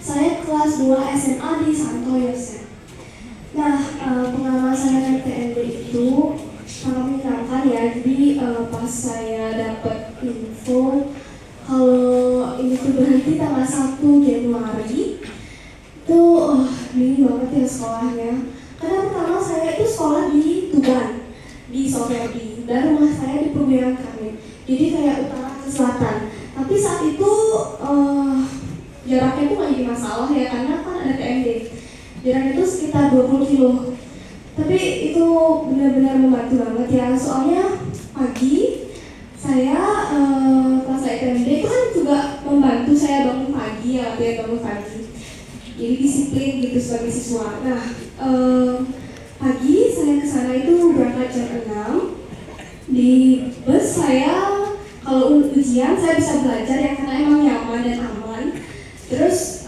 Saya kelas 2 SMA di Santo Yosef. Nah, pengalaman saya naik TNB itu sangat menyenangkan ya. Jadi pas saya dapat info kalau ini tuh berhenti tanggal 1 Januari itu bingung banget ya sekolahnya. Karena pertama saya itu sekolah di Tuban, di Soferdi, dan rumah saya di Perwira Kamit. Jadi kayak utara ke selatan. Tapi saat itu jaraknya tuh nggak jadi masalah ya, karena kan ada TND. Jaraknya itu sekitar 20 kilo. Tapi itu benar-benar membantu banget ya. Soalnya pagi saya pas saya TND itu kan juga membantu saya bangun pagi ya, latihan bangun pagi. Jadi disiplin gitu sebagai siswa. Nah, pagi saya ke sana itu berangkat jam 6. Di bus saya kalau ujian saya bisa belajar ya karena emang nyaman dan aman. Terus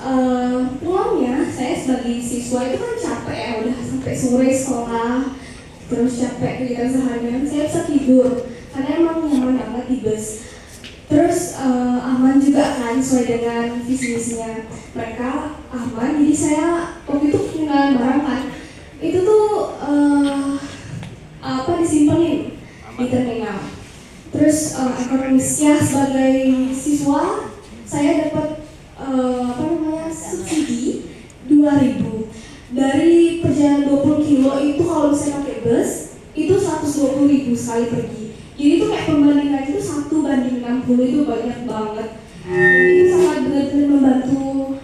pulangnya saya sebagai siswa itu kan capek ya, udah sampai sore sekolah, terus capek kegiatan seharian, saya bisa tidur karena emang nyaman banget di bus. Terus aman juga kan sesuai dengan visi misinya mereka aman, jadi saya waktu itu ketinggalan barang kan, itu tuh disimpenin di terminal. Terus ekonomisnya sebagai siswa saya dapat subsidi 2.000 dari perjalanan 20 kilo itu. Kalau misalnya pakai bus itu 120.000 sekali pergi. Jadi itu kayak pembandingan itu 1:60, itu banyak banget. Jadi itu sangat benar-benar membantu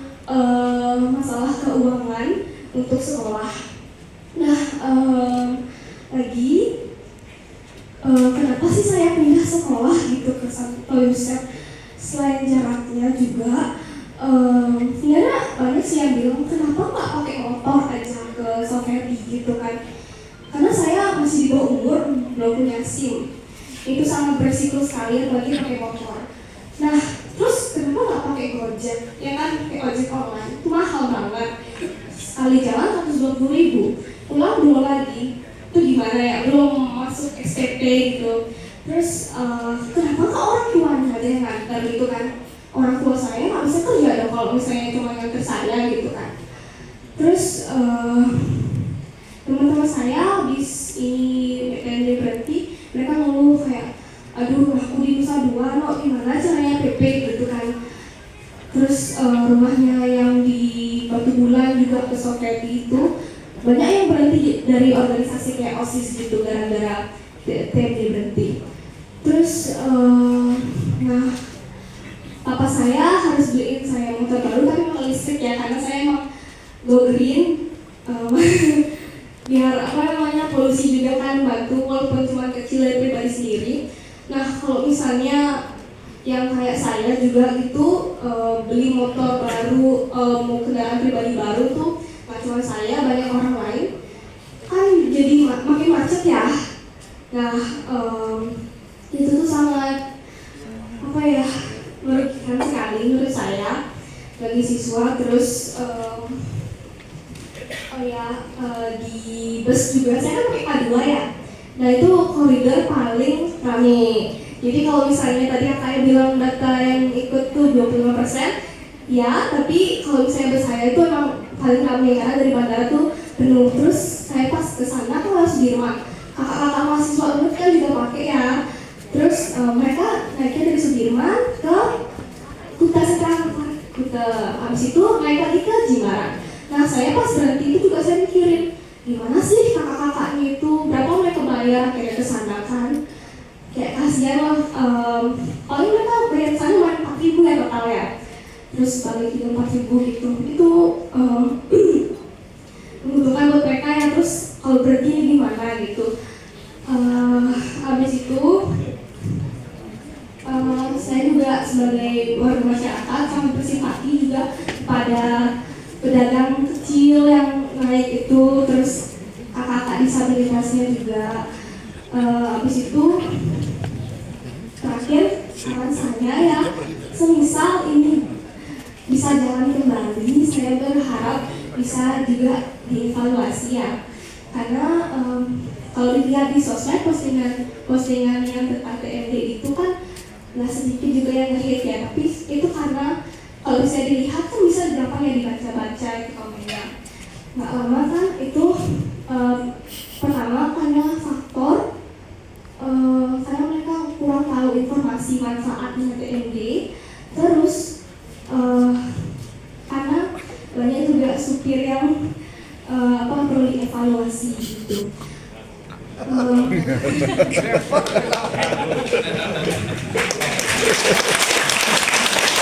masalah keuangan untuk sekolah. Nah, lagi kenapa sih saya pindah sekolah gitu ke Santo Yosef? Selain jaraknya juga sebenarnya banyak sih yang bilang kenapa nggak pakai motor aja ke Soferdi gitu kan, karena saya masih di bawah umur, belum punya SIM, itu sangat beresiko sekali bagi pakai motor. Nah, terus kenapa nggak pakai Gojek? Ya kan, pakai ojek online itu mahal banget, sekali jalan 120.000, pulang dulu lagi, itu gimana ya, belum masuk SPP gitu. Terus kenapa kok orang tuanya aja yang nganter gitu kan? Orang tua saya nggak bisa kerja dong kalau misalnya cuma nganter saya gitu kan. Terus teman-teman saya habis ini PND berhenti, mereka ngeluh kayak, aduh aku di Nusa Dua, no gimana caranya PP gitu kan. Terus rumahnya yang di Batu Bulan juga ke Soferdi itu banyak yang berhenti dari organisasi kayak OSIS gitu gara-gara TND berhenti. Terus nah, papa saya harus beliin saya motor baru tapi mau listrik ya, karena saya emang go green, biar polusi juga kan, bantu walaupun cuma kecil dari pribadi sendiri. Nah, kalau misalnya yang kayak saya juga gitu beli motor baru, mau kendaraan pribadi baru tuh nggak cuma saya, banyak orang lain kan jadi makin macet ya. Nah, itu tuh sangat merugikan sekali menurut saya bagi siswa. Terus di bus juga saya kan pakai K2 ya. Nah, itu koridor paling rame. Jadi kalau misalnya tadi yang kayak bilang data yang ikut tuh 25%, ya, tapi kalau misalnya bus saya itu emang paling rame karena dari bandara tuh penuh. Terus saya pas ke sana tuh harus di rumah. Kakak-kakak mahasiswa UNED kan juga pakai ya. Terus mereka naiknya dari Sudirman ke Kuta Sekarang, habis itu naik lagi ke Jimbaran. Nah, saya pas berhenti itu juga saya mikirin, gimana sih kakak-kakaknya itu, berapa mereka bayar kayak ke sana kan? Kayak kasihan lah, paling mereka bayar sana cuma 4.000 ya total ya. Terus balik juga 4.000 gitu, itu menguntungkan buat mereka ya. Terus kalau berhenti gimana gitu. Habis itu saya juga sebagai warga masyarakat sangat bersimpati juga pada pedagang kecil yang naik itu, terus kakak-kakak disabilitasnya juga. Habis itu terakhir saran saya ya, semisal ini bisa jalan kembali, saya berharap bisa juga dievaluasi ya, karena kalau dilihat di sosmed postingan yang tentang TND itu kan nggak sedikit juga yang nge-hate ya, tapi itu karena kalau bisa dilihat kan bisa gampang ya baca itu komennya. Nggak lama kan itu pertama karena faktor karena mereka kurang tahu informasi manfaatnya TMD, terus karena banyak juga supir yang perlu dievaluasi gitu.